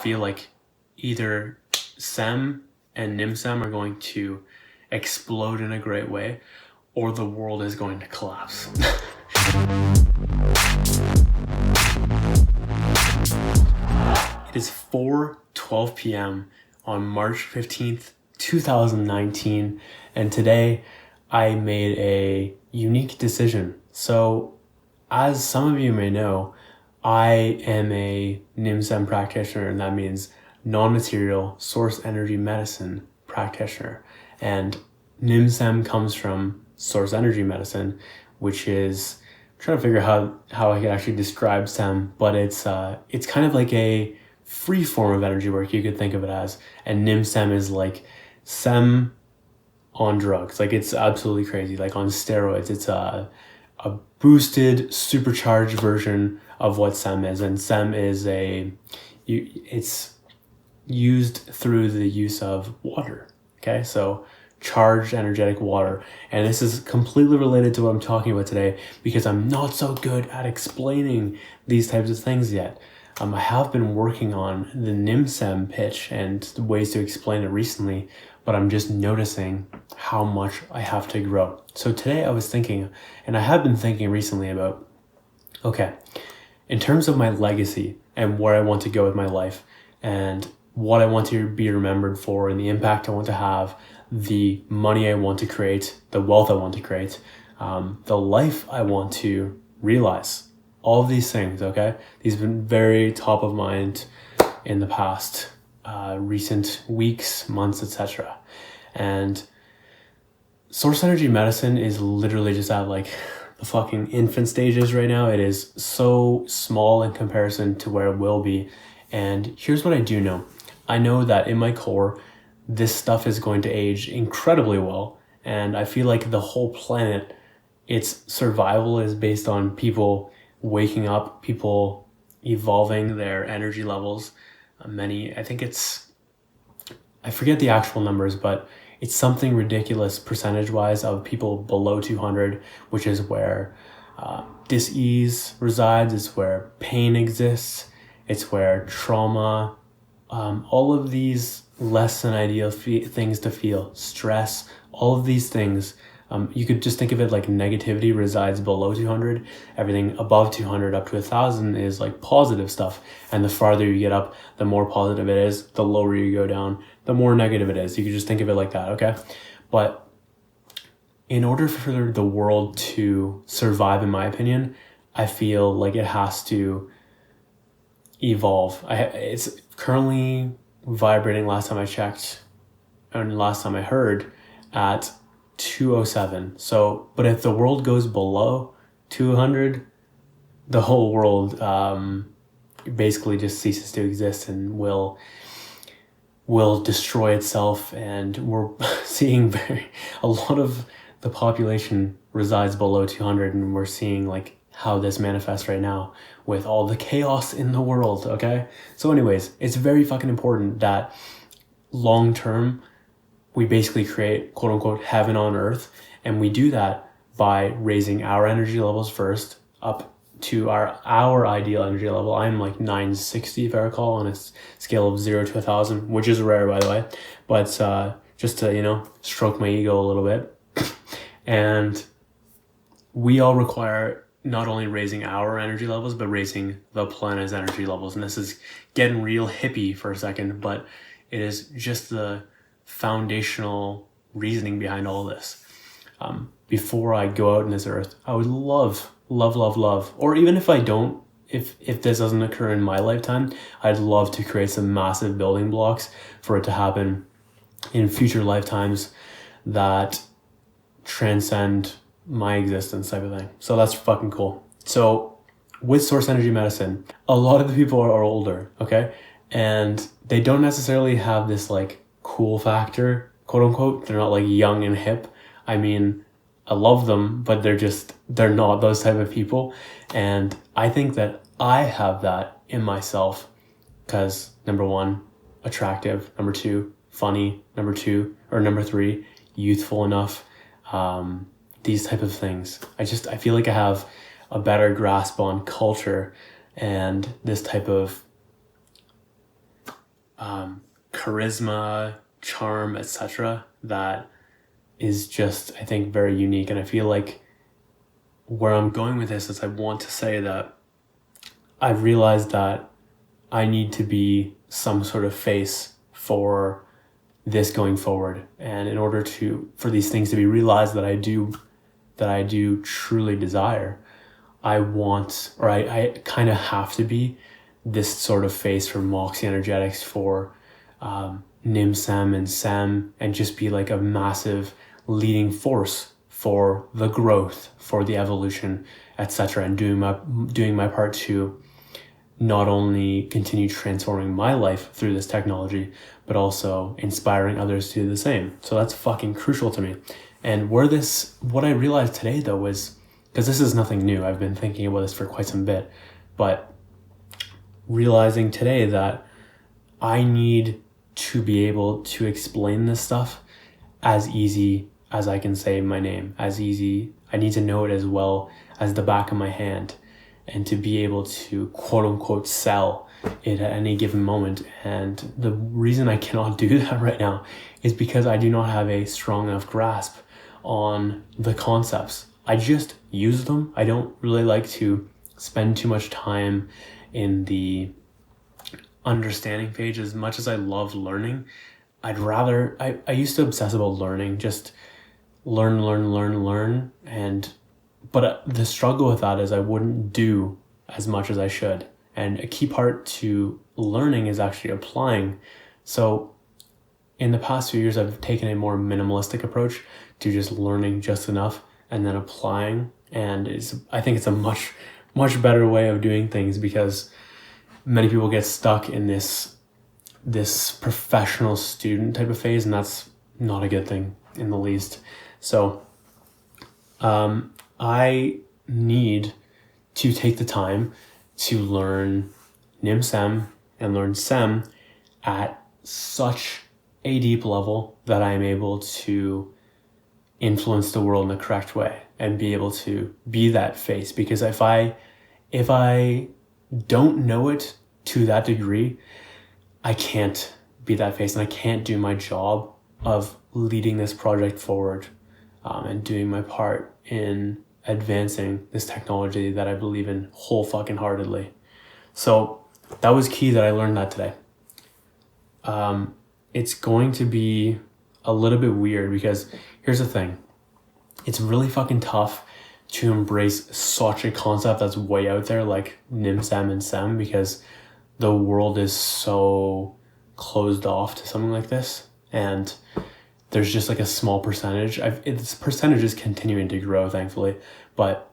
feel like either SEM and NIMSEM are going to explode in a great way, or the world is going to collapse. It is 4:12 p.m. on March 15th, 2019, and today I made a unique decision. So, as some of you may know, I am a NIMSEM practitioner, and that means non-material source energy medicine practitioner. And NIMSEM comes from source energy medicine, which is, I'm trying to figure out how I can actually describe SEM, but it's kind of like a free form of energy work, you could think of it as. And NIMSEM is like SEM on drugs. Like, it's absolutely crazy, like on steroids. It's a boosted, supercharged version of what SEM is. And SEM is it's used through the use of water. Okay, so charged energetic water. And this is completely related to what I'm talking about today, because I'm not so good at explaining these types of things yet. I have been working on the NIMSEM pitch and ways to explain it recently, but I'm just noticing how much I have to grow. So today I was thinking, and I have been thinking recently about, okay, in terms of my legacy and where I want to go with my life and what I want to be remembered for and the impact I want to have, the money I want to create, the wealth I want to create, the life I want to realize. All of these things, okay? These have been very top of mind in the past recent weeks, months, etc. And source energy medicine is literally just at like the fucking infant stages right now. It is so small in comparison to where it will be. And here's what I do know. I know that in my core, this stuff is going to age incredibly well. And I feel like the whole planet, its survival is based on people waking up, people evolving their energy levels. I forget the actual numbers, but it's something ridiculous percentage-wise of people below 200, which is where dis-ease resides. It's where pain exists. It's where trauma, all of these less than ideal things to feel, stress, all of these things. You could just think of it like negativity resides below 200. Everything above 200 up to 1,000 is like positive stuff. And the farther you get up, the more positive it is. The lower you go down, the more negative it is. You could just think of it like that, okay? But in order for the world to survive, in my opinion, I feel like it has to evolve. It's currently vibrating, last time I checked, and last time I heard, at 207. So, but if the world goes below 200, the whole world basically just ceases to exist and will destroy itself. And we're seeing a lot of the population resides below 200, and we're seeing like how this manifests right now with all the chaos in the world. Okay, so anyways, it's very fucking important that long term we basically create quote unquote heaven on earth. And we do that by raising our energy levels first up to our ideal energy level. I'm like 960 if I recall, on a scale of 0 to 1,000, which is rare, by the way, but just to, stroke my ego a little bit. And we all require not only raising our energy levels, but raising the planet's energy levels. And this is getting real hippie for a second, but it is just the foundational reasoning behind all this. Before I go out in this earth, I would love, or even if I don't, if this doesn't occur in my lifetime, I'd love to create some massive building blocks for it to happen in future lifetimes that transcend my existence, type of thing. So that's fucking cool. So with source energy medicine, a lot of the people are older, okay? And they don't necessarily have this like cool factor, quote unquote. They're not like young and hip. I mean, I love them, but they're not those type of people. And I think that I have that in myself because number one, attractive. Number two, funny. Number three, youthful enough. These type of things. I feel like I have a better grasp on culture and this type of charisma, charm, etc. that is just, I think, very unique. And I feel like where I'm going with this is I want to say that I've realized that I need to be some sort of face for this going forward. And in order for these things to be realized that I do truly desire, I kind of have to be this sort of face for Moxey Energetics, for Nim Sam and Sam, and just be like a massive leading force for the growth, for the evolution, etc. And doing my part to not only continue transforming my life through this technology, but also inspiring others to do the same. So that's fucking crucial to me. And what I realized today though was, because this is nothing new, I've been thinking about this for quite some bit, but realizing today that I need to be able to explain this stuff as easy as I can say my name, as easy. I need to know it as well as the back of my hand, and to be able to quote unquote sell it at any given moment. And the reason I cannot do that right now is because I do not have a strong enough grasp on the concepts. I just use them. I don't really like to spend too much time in the understanding phase. As much as I love learning, I used to obsess about learning, just learn. But the struggle with that is I wouldn't do as much as I should. And a key part to learning is actually applying. So in the past few years, I've taken a more minimalistic approach to just learning just enough and then applying. And I think it's a much, much better way of doing things, because many people get stuck in this professional student type of phase, and that's not a good thing in the least. So I need to take the time to learn Nim Sem and learn Sem at such a deep level that I am able to influence the world in the correct way and be able to be that face. Because if I don't know it to that degree, I can't be that face, and I can't do my job of leading this project forward and doing my part in advancing this technology that I believe in whole fucking heartedly. So that was key that I learned that today. It's going to be a little bit weird, because here's the thing. It's really fucking tough to embrace such a concept that's way out there like Nim Sam and Sem, because the world is so closed off to something like this, and there's just like a small percentage. This percentage is continuing to grow, thankfully, but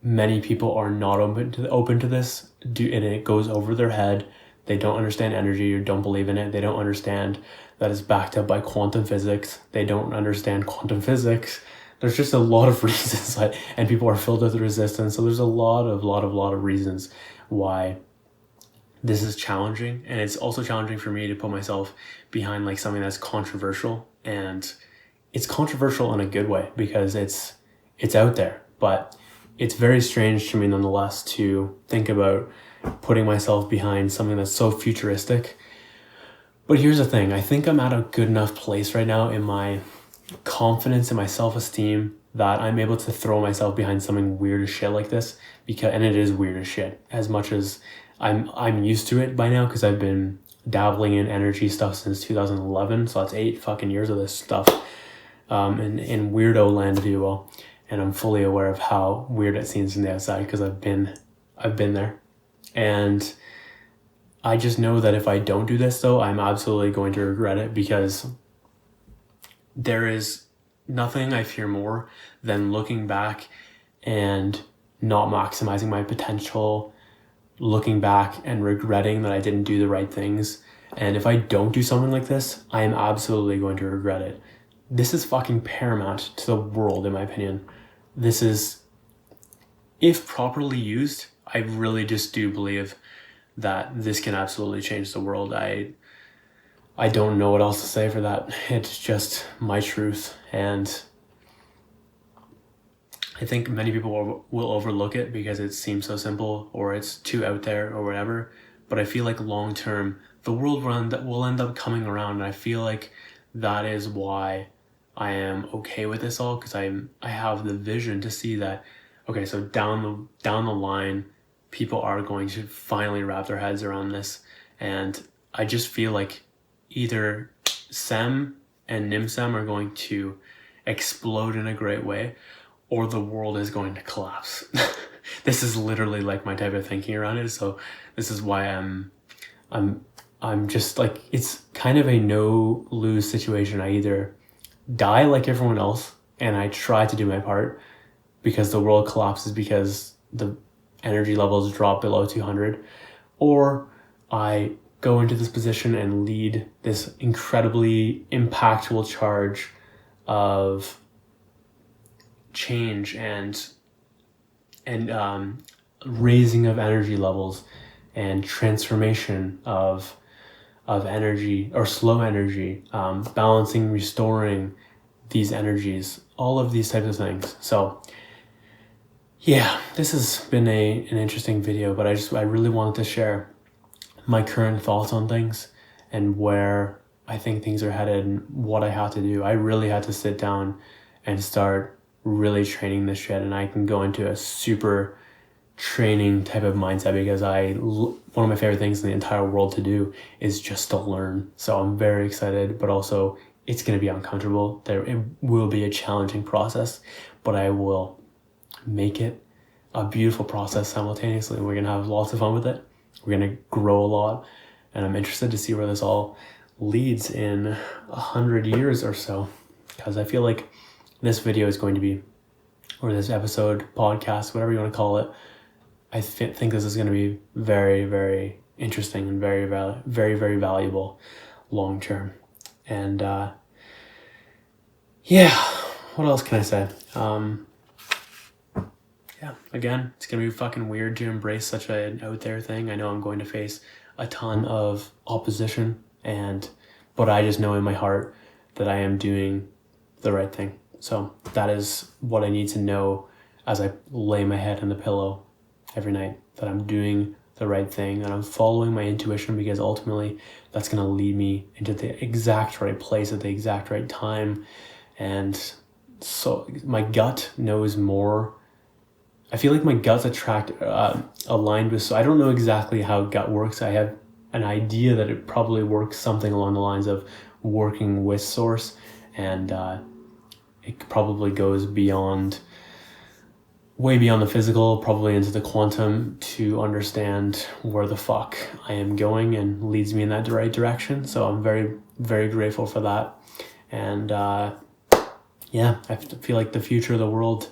many people are not open to this, and it goes over their head. They don't understand energy or don't believe in it. They don't understand that it's backed up by quantum physics. They don't understand quantum physics. There's just a lot of reasons, and people are filled with resistance. So there's a lot of reasons why this is challenging. And it's also challenging for me to put myself behind like something that's controversial. And it's controversial in a good way, because it's out there. But it's very strange to me nonetheless to think about putting myself behind something that's so futuristic. But here's the thing. I think I'm at a good enough place right now in my confidence and my self-esteem that I'm able to throw myself behind something weird as shit like this, and it is weird as shit, as much as I'm used to it by now, because I've been dabbling in energy stuff since 2011. So that's 8 fucking years of this stuff in weirdo land, if you will. And I'm fully aware of how weird it seems from the outside, because I've been there. And I just know that if I don't do this though, I'm absolutely going to regret it, because there is nothing I fear more than looking back and not maximizing my potential, looking back and regretting that I didn't do the right things. And if I don't do something like this, I am absolutely going to regret it. This is fucking paramount to the world, in my opinion. This is, if properly used, I really just do believe that this can absolutely change the world. I don't know what else to say for that. It's just my truth. And I think many people will overlook it because it seems so simple, or it's too out there or whatever. but I feel like long term, the world will end up coming around. And I feel like that is why I am okay with this all, because I have the vision to see that, okay, so down the line, people are going to finally wrap their heads around this. And I just feel like either SEM and NIMSEM are going to explode in a great way, or the world is going to collapse. This is literally like my type of thinking around it. So this is why I'm just like, it's kind of a no lose situation. I either die like everyone else and I try to do my part because the world collapses because the energy levels drop below 200, or I go into this position and lead this incredibly impactful charge of change and raising of energy levels and transformation of energy, or slow energy, balancing, restoring these energies, all of these types of things. So yeah, this has been an interesting video, but I really wanted to share my current thoughts on things and where I think things are headed and what I have to do. I really had to sit down and start really training this shit, and I can go into a super training type of mindset because one of my favorite things in the entire world to do is just to learn. So I'm very excited, but also it's going to be uncomfortable. It will be a challenging process, but I will make it a beautiful process simultaneously. We're going to have lots of fun with it. We're going to grow a lot, and I'm interested to see where this all leads in 100 years or so, because I feel like this video is going to be, or this episode, podcast, whatever you want to call it, I think this is going to be very, very interesting and very, very, very valuable long term. And yeah, what else can I say? Yeah, again, it's going to be fucking weird to embrace such an out there thing. I know I'm going to face a ton of opposition, but I just know in my heart that I am doing the right thing. So that is what I need to know as I lay my head on the pillow every night, that I'm doing the right thing, that I'm following my intuition, because ultimately that's going to lead me into the exact right place at the exact right time. And so my gut knows more. I feel like my gut's aligned with, so I don't know exactly how gut works. I have an idea that it probably works something along the lines of working with source, and it probably goes way beyond the physical, probably into the quantum, to understand where the fuck I am going, and leads me in that right direction. So I'm very, very grateful for that. And yeah, I feel like the future of the world,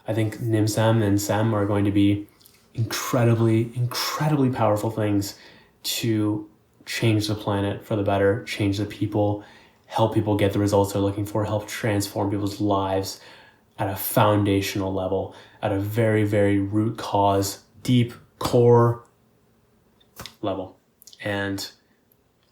I think NIMSEM and SEM are going to be incredibly, incredibly powerful things to change the planet for the better, change the people, help people get the results they're looking for, help transform people's lives at a foundational level, at a very, very root cause, deep core level. And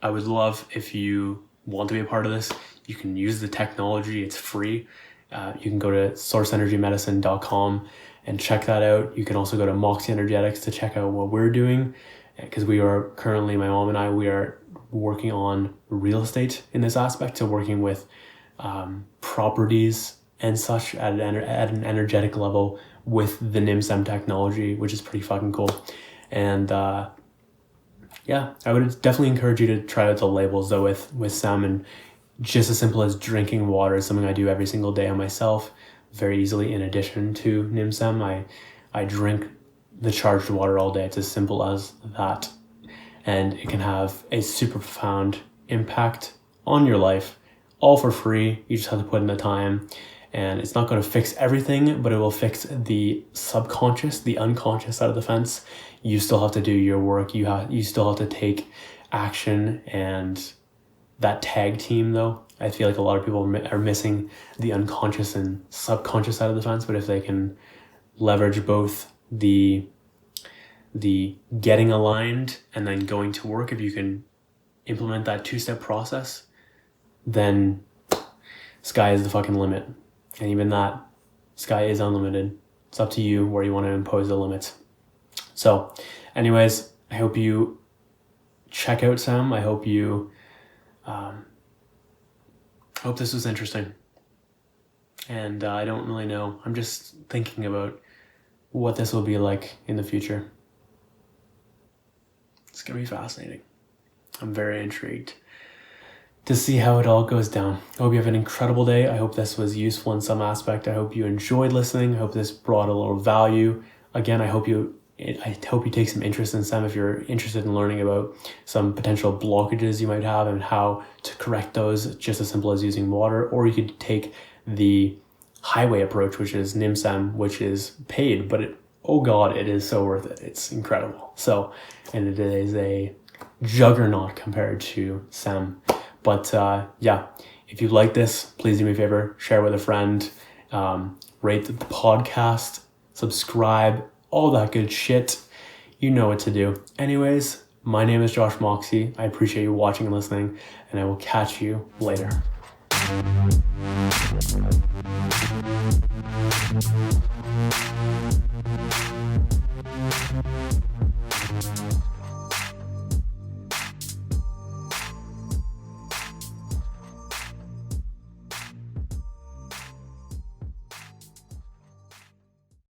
I would love, if you want to be a part of this, you can use the technology. It's free. You can go to sourceenergymedicine.com and check that out. You can also go to Moxey Energetics to check out what we're doing, because we are currently, my mom and I, we are working on real estate in this aspect, so working with properties and such at an energetic level with the NIMSEM technology, which is pretty fucking cool. And yeah, I would definitely encourage you to try out the labels though with SEM, and just as simple as drinking water is something I do every single day on myself very easily. In addition to NIMSEM, I drink the charged water all day. It's as simple as that, and it can have a super profound impact on your life, all for free. You just have to put in the time, and it's not going to fix everything, but it will fix the subconscious, the unconscious side of the fence. You still have to do your work. You still have to take action, and that tag team though, I feel like a lot of people are missing the unconscious and subconscious side of the fence. But if they can leverage both the getting aligned and then going to work, if you can implement that two-step process, then sky is the fucking limit. And even that, sky is unlimited. It's up to you where you want to impose the limits. So anyways, I hope you check out SEM. I hope you, hope this was interesting. And I don't really know. I'm just thinking about what this will be like in the future. It's going to be fascinating. I'm very intrigued to see how it all goes down. I hope you have an incredible day. I hope this was useful in some aspect. I hope you enjoyed listening. I hope this brought a little value. Again, I hope you take some interest in SEM if you're interested in learning about some potential blockages you might have and how to correct those, just as simple as using water. Or you could take the highway approach, which is NIMSEM, which is paid, but it is so worth it. It's incredible. So, and it is a juggernaut compared to SEM. But if you like this, please do me a favor, share with a friend, rate the podcast, subscribe, all that good shit. You know what to do. Anyways, my name is Josh Moxey. I appreciate you watching and listening, and I will catch you later.